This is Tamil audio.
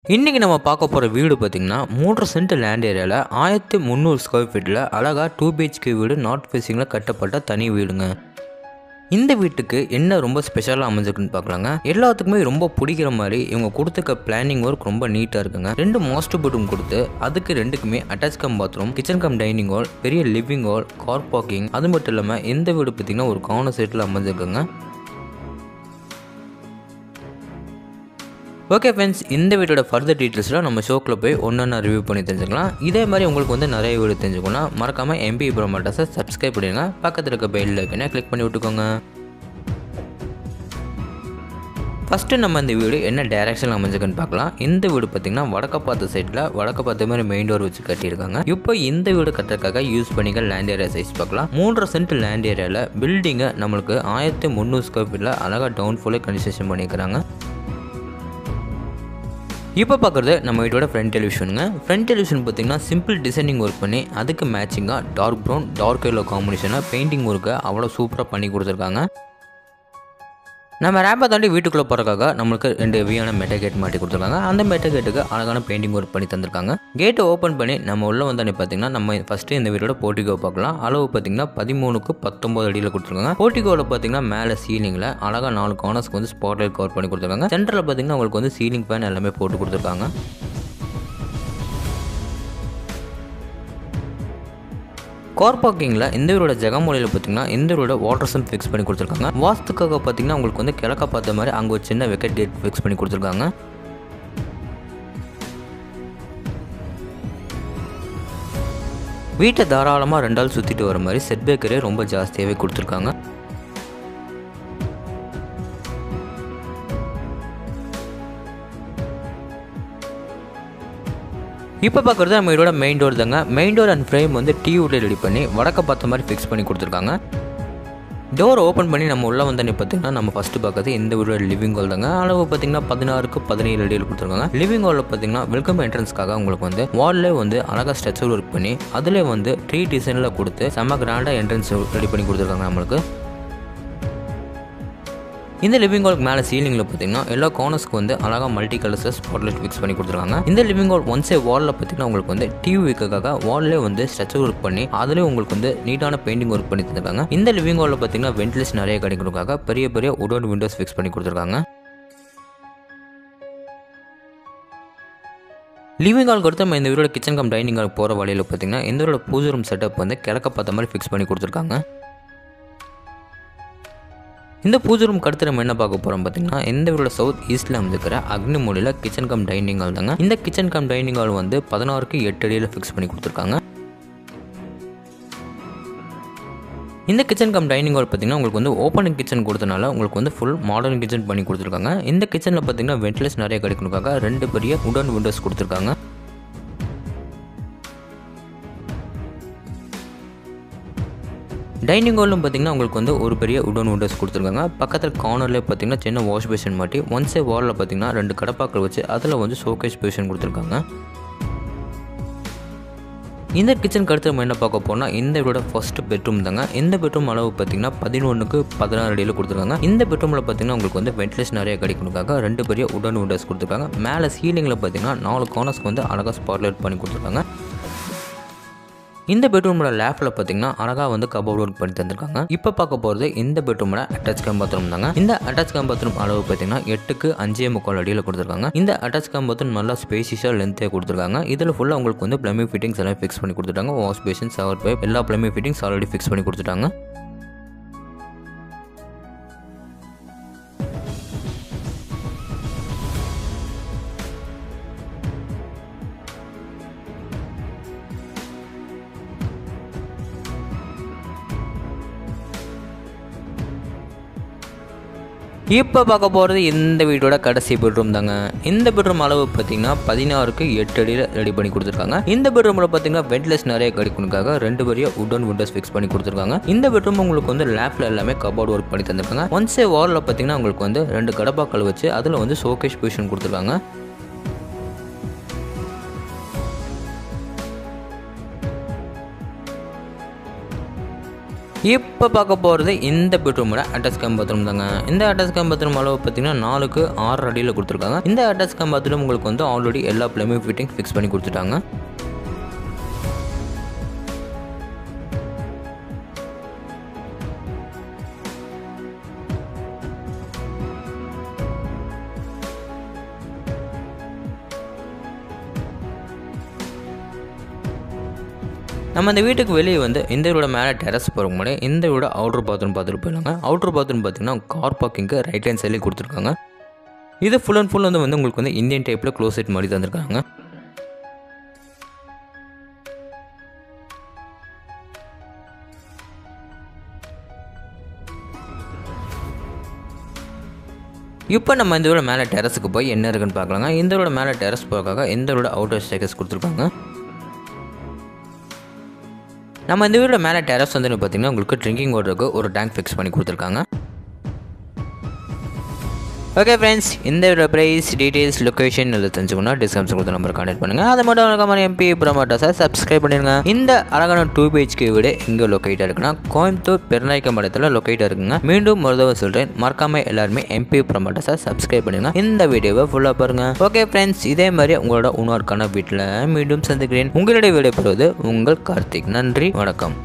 இன்றைக்கி நம்ம பார்க்க போகிற வீடு பார்த்திங்கன்னா 3 சென்ட் லேண்ட் ஏரியாவில் 1300 ஸ்கொயர் ஃபீட்டில் அழகாக 2 BHK வீடு நார்த் ஃபேஸிங்கில் கட்டப்பட்ட தனி வீடுங்க. இந்த வீட்டுக்கு என்ன ரொம்ப ஸ்பெஷலாக அமைஞ்சிருக்குன்னு பார்க்கலாங்க. எல்லாத்துக்குமே ரொம்ப பிடிக்கிற மாதிரி இவங்க கொடுத்துக்க பிளானிங் ஒர்க் ரொம்ப நீட்டாக இருக்குங்க. 2 மாஸ்டர் பெட்ரூம் கொடுத்து அதுக்கு ரெண்டுக்குமே attach come bathroom, kitchen come dining hall, பெரிய லிவிங் ஹால், கார் பார்க்கிங், அது மட்டும் இல்லாமல் இந்த வீடு பார்த்திங்கன்னா ஒரு கார்னர் சைட்டில் அமைஞ்சிருக்குங்க. ஓகே ஃப்ரெண்ட்ஸ், இந்த வீட்டோட ஃபர்தர் டீட்டெயில்ஸ்லாம் நம்ம ஷோக்கில் போய் ஒன்றா ரிவ்யூ பண்ணி தெரிஞ்சுக்கலாம். இதே மாதிரி உங்களுக்கு நிறைய வீடு தெரிஞ்சுக்கணும், மறக்காமல் MP ப்ரோமோட்டர்ஸை சப்ஸ்கிரைப் பண்ணிடுங்க. பக்கத்தில் இருக்க பெல் ஐக்கனை கிளிக் பண்ணி விட்டுக்கோங்க. ஃபஸ்ட்டு நம்ம இந்த வீடு என்ன டைரக்ஷனில் அமைஞ்சிருக்குன்னு பார்க்கலாம். இந்த வீடு பார்த்திங்கன்னா வடக்க பார்த்த சைடில் வடக்க பார்த்த மாதிரி மெயின் டோர் வச்சு கட்டியிருக்காங்க. இப்போ இந்த வீடு கட்டுறதுக்காக யூஸ் பண்ணிக்க லேண்ட் ஏரியா சைஸ் பார்க்கலாம். 3 சென்ட் லேண்ட் ஏரியாவில் பில்டிங்கை நம்மளுக்கு 1300 ஸ்கொயர் ஃபீட்டில் அழகாக டவுன் ஃபுல்லே கன்ஸ்ட்ரக்ஷன் பண்ணியிருக்கிறாங்க. இப்போ பார்க்குறது நம்ம வீட்டோட ஃப்ரண்ட் டெலிவிஷனுங்க. ஃப்ரண்ட் டெலிவிஷன் பார்த்திங்கன்னா சிம்பிள் டிசைனிங் ஒர்க் பண்ணி அதுக்கு மேட்சிங்காக டார்க் ப்ரௌன் டார்க் எல்லோ காம்பினேஷனாக பெயிண்டிங் ஒர்க்கை அவ்வளோ சூப்பராக பண்ணி கொடுத்துருக்காங்க. நம்ம ரேம்பை தாண்டி வீட்டுக்குள்ளே போகிறக்காக நம்மளுக்கு 2 ஹெவியான மெட்டா கேட் மாட்டி கொடுத்துருக்காங்க. அந்த மெட்டா கேட்டுக்கு அழகான பெயிண்டிங் ஒர்க் பண்ணி தந்திருக்காங்க. கேட்டை ஓப்பன் பண்ணி நம்ம உள்ளே வந்தோடனே பார்த்திங்கன்னா நம்ம ஃபஸ்ட்டு இந்த வீட்டோட போர்ட்டிகோ பார்க்கலாம். அளவு பார்த்திங்கன்னா 13க்கு 19 அடியில் கொடுத்துருக்காங்க. போர்ட்டிகோவில் பார்த்திங்கன்னா மேலே சீலிங்கில் அழகாக 4 கார்னர்ஸ்க்கு வந்து ஸ்பாட்லைட் கவர் பண்ணி கொடுத்துருக்காங்க. சென்டரில் பார்த்திங்கன்னா உங்களுக்கு சீலிங் ஃபேன் எல்லாமே போட்டு கொடுத்துருக்காங்க. கார் பார்க்கிங்கில் இந்த வீரோட ஜெகமொழியில் பார்த்திங்கன்னா இந்த வீரோட வாட்டர் சம்ப் ஃபிக்ஸ் பண்ணி கொடுத்துருக்காங்க. வாஸ்துக்காக பார்த்திங்கன்னா உங்களுக்கு கிழக்க பார்த்த மாதிரி அங்கே ஒரு சின்ன வெக்கெட் கேட் ஃபிக்ஸ் பண்ணி கொடுத்துருக்காங்க. வீட்டை தாராளமாக 2 ஆள் சுற்றிட்டு வர மாதிரி செட் பேக்கரே ரொம்ப ஜாஸ்தியாகவே கொடுத்துருக்காங்க. இப்போ பார்க்குறது நம்ம வீடோட மெயின் டோர் தாங்க. மெயின் டோர் அண்ட் ஃப்ரேம் டீவுட்ல ரெடி பண்ணி வடக்க பார்த்த மாதிரி ஃபிக்ஸ் பண்ணி கொடுத்துருக்காங்க. டோர் ஓப்பன் பண்ணி நம்ம உள்ளே வந்தோடனே பார்த்திங்கன்னா நம்ம ஃபஸ்ட்டு பார்க்குறது இந்த வீடோட லிவிங் ஹால் தாங்க. அளவு பார்த்திங்கன்னா 16க்கு 17 அடியில் கொடுத்துருக்காங்க. லிவிங் ஹாலில் பார்த்திங்கன்னா வெல்கம் என்ட்ரன்ஸ்க்காக உங்களுக்கு வால்லே அழகாக ஸ்ட்ரக்சர் ஒர்க் பண்ணி அதில் ட்ரீ டிசைனில் கொடுத்து செம்ம கிராண்டாக என்ட்ரன்ஸ் ரெடி பண்ணி கொடுத்துருக்காங்க நம்மளுக்கு. இந்த லிவிங் ஹாலுக்கு மேலே சீலிங்கில் பார்த்தீங்கன்னா எல்லா கார்னர்ஸ்க்கு அழகாக மல்டி கலர்ஸில் ஸ்பாட்லைட் ஃபிக்ஸ் பண்ணி கொடுத்துருக்காங்க. இந்த லிவிங் ஹால் ஒன்ஸே வாலில் பார்த்தீங்கன்னா உங்களுக்கு டிவி வைக்கிறதுக்காக வால்லே ஸ்ட்ரக்சர் ஒர்க் பண்ணி அதிலே உங்களுக்கு நீட்டான பெயிண்டிங் ஒர்க் பண்ணி தந்திருக்காங்க. இந்த லிவிங் ஹாலில் பார்த்தீங்கன்னா வென்டிலேஷன் நிறைய கிடைக்கிறதுக்காக பெரிய பெரிய உடன் விண்டோஸ் ஃபிக்ஸ் பண்ணி கொடுத்துருக்காங்க. லிவிங் ஹாலுக்கு அடுத்து நம்ம இந்த வீடோட கிச்சன் கம் டைனிங் ஹால் போகிற வழியில் பார்த்தீங்கன்னா இந்த வீடோட பூஜை ரூம் செட்டப் கிழக்க பார்த்த மாதிரி ஃபிக்ஸ் பண்ணி கொடுத்துருக்காங்க. இந்த பூஜை ரூம் அடுத்து நம்ம என்ன பார்க்க போகிறோம் பார்த்தீங்கன்னா இந்த வீடோட சவுத் ஈஸ்ட்டில் அமைஞ்சிருக்கிற அக்னி மூலையில் கிச்சன் கம் டைனிங் ஹால் தாங்க. இந்த கிச்சன் கம் டைனிங் ஹால் 16க்கு 8 அடியில் ஃபிக்ஸ் பண்ணி கொடுத்துருக்காங்க. இந்த கிச்சன் கம் டைனிங் ஹால் பார்த்தீங்கன்னா உங்களுக்கு ஓப்பனிங் கிச்சன் கொடுத்தனால உங்களுக்கு ஃபுல் மாடர்ன் கிச்சன் பண்ணி கொடுத்துருக்காங்க. இந்த கிச்சனில் பார்த்தீங்கன்னா வென்டிலேஷன் நிறைய கிடைக்கணுக்காக 2 பெரிய உடன் விண்டோஸ் கொடுத்துருக்காங்க. டைனிங் ஹாலும் பார்த்தீங்கன்னா உங்களுக்கு ஒரு பெரிய உடன் விண்டோஸ் கொடுத்துருக்காங்க. பக்கத்தில் கார்னர்லேயே பார்த்தீங்கன்னா சின்ன வாஷ் பேஷன் மாட்டி ஒன்ஸே வாலில் பார்த்தீங்கன்னா 2 கடப்பாக்கள் வச்சு அதில் ஷோகேஸ் பொசிஷன் கொடுத்துருக்காங்க. இந்த கிச்சனுக்கு அடுத்து நம்ம என்ன பார்க்க போனால் இந்த வீடோட ஃபர்ஸ்ட் பெட்ரூம் தாங்க. இந்த பெட்ரூம் அளவு பார்த்தீங்கன்னா 11க்கு 16 அடியில் கொடுத்துருக்காங்க. இந்த பெட்ரூமில் பார்த்தீங்கன்னா உங்களுக்கு வென்டிலேஷன் நிறைய கிடைக்கணுக்காக 2 பெரிய உடன் விண்டோஸ் கொடுத்துருக்காங்க. மேலே சீலிங்கில் பார்த்தீங்கன்னா 4 கார்னர்ஸ்க்கு அழகாக ஸ்பாட்லைட் பண்ணி கொடுத்துருக்காங்க. இந்த பெட்ரூமோட லேஃப்டில் பார்த்தீங்கன்னா அழகாக கபோர்ட் ஒர்க் பண்ணி தந்திருக்காங்க. இப்போ பார்க்க போகிறது இந்த பெட்ரூமோட அட்டாச் கம் பாத்ரூம் தாங்க. இந்த அட்டாச் கம் பாத்ரூம் அளவு பார்த்தீங்கன்னா 8க்கு 5.25 அடியில் கொடுத்துருக்காங்க. இந்த அட்டாச் கம் பாத்ரூம் நல்லா ஸ்பேசியஸாக லென்த்தாக கொடுத்துருக்காங்க. இதில் ஃபுல்லாக உங்களுக்கு பிளம்பிங் ஃபிட்டிங்ஸ் எல்லாம் ஃபிக்ஸ் பண்ணி கொடுத்துட்டாங்க. வாஷ் பேஷன், ஷவர் பைப் எல்லா பிளம்பிங் ஃபிட்டிங்ஸ் ஆல்ரெடி ஃபிக்ஸ் பண்ணி கொடுத்துட்டாங்க. இப்போ பார்க்க போகிறது இந்த வீட்டோட கடைசி பெட்ரூம் தாங்க. இந்த பெட்ரூம் அளவு பார்த்தீங்கன்னா 16க்கு 8 அடியில் ரெடி பண்ணி கொடுத்துருக்காங்க. இந்த பெட்ரூமில் பார்த்தீங்கன்னா வென்டிலேஷன் நிறைய கிடைக்கணுக்காக 2 பெரிய உடன் விண்டோஸ் ஃபிக்ஸ் பண்ணி கொடுத்துருக்காங்க. இந்த பெட்ரூம் உங்களுக்கு லேஃப்டில் எல்லாமே கபோர்ட் ஒர்க் பண்ணி தந்திருக்காங்க. ஒன்ஸே வாலில் பார்த்தீங்கன்னா உங்களுக்கு 2 கடப்பாக்கள் வச்சு அதில் ஷோகேஸ் பொசிஷன் கொடுத்துருக்காங்க. இப்போ பார்க்க போகிறது இந்த பெட்ரூமோட அட்டாச் கம் பாத்ரூம் தாங்க. இந்த அட்டாச் கம் பாத்ரூம் அளவு பார்த்தீங்கன்னா 4க்கு 6 அடியில் கொடுத்துருக்காங்க. இந்த அட்டாச் கம் பாத்ரூம் உங்களுக்கு வந்து ஆல்ரெடி எல்லா பிளம்பிங் ஃபிட்டிங் ஃபிக்ஸ் பண்ணி கொடுத்துட்டாங்க. நம்ம இந்த வீட்டுக்கு வெளியே வந்து இந்த வீடோட மேலே டெரஸ் போகிறக்கு முன்னாடி இந்த வீட அவுட்ரு பாத்ரூம் பார்த்துட்டு போயிடலாங்க. அவுட்ரு பாத்ரூம் பார்த்தீங்கன்னா கார் பார்க்கிங்க்கு ரைட் ஹேண்ட் சைட்லேயே கொடுத்துருக்காங்க. இது ஃபுல் அண்ட் ஃபுல் வந்து உங்களுக்கு வந்து இந்தியன் டைப்பில் க்ளோசெட் மாதிரி தந்திருக்காங்க. இப்போ நம்ம இந்த வீட மேலே டெரஸுக்கு போய் என்ன இருக்குன்னு பார்க்கலாங்க. இந்த வீட மேலே டெரஸ் போகிறக்காக இந்த வீட அவுட்டர் ஸ்டேக்கஸ் கொடுத்துருக்காங்க. நம்ம இந்த வீடியோட மேலே டெரஸ் வந்து பார்த்தீங்கன்னா உங்களுக்கு ட்ரிங்கிங் வாட்டருக்கு ஒரு டேங்க் ஃபிக்ஸ் பண்ணி கொடுத்துருக்காங்க. ஓகே ஃப்ரெண்ட்ஸ், இந்த வீடியோ ப்ரைஸ் டீட்டெயில்ஸ் லொக்கேஷன் எல்லாம் தெரிஞ்சுக்கணும் டிஸ்கிரிப்ஷன் கொடுத்த நம்பர் கான்டெக்ட் பண்ணுங்கள். அதை மட்டும் மறக்காம எம்பி ப்ரோமோட்டர்ஸை சப்ஸ்கிரைப் பண்ணிடுங்க. இந்த அழகான 2 BHK வீடு எங்கே லொக்கேட்டாக இருக்குன்னா கோயம்புத்தூர் பெருநாயக்கம்பாளையத்தில் லொக்கேட்டாக இருக்குங்க. மீண்டும் ஒரு தடவை சொல்கிறேன், மறக்காம எல்லாருமே எம்பி ப்ரோமோட்டர்ஸை சப்ஸ்கிரைப் பண்ணிடுங்க. இந்த வீடியோவை ஃபுல்லாக பாருங்கள். ஓகே ஃப்ரெண்ட்ஸ், இதே மாதிரி உங்களோட இன்னொருக்கான வீட்டில் மீண்டும் சந்திக்கிறேன். உங்களுடைய வீடியோ பெறுவது உங்கள் கார்த்திக். நன்றி, வணக்கம்.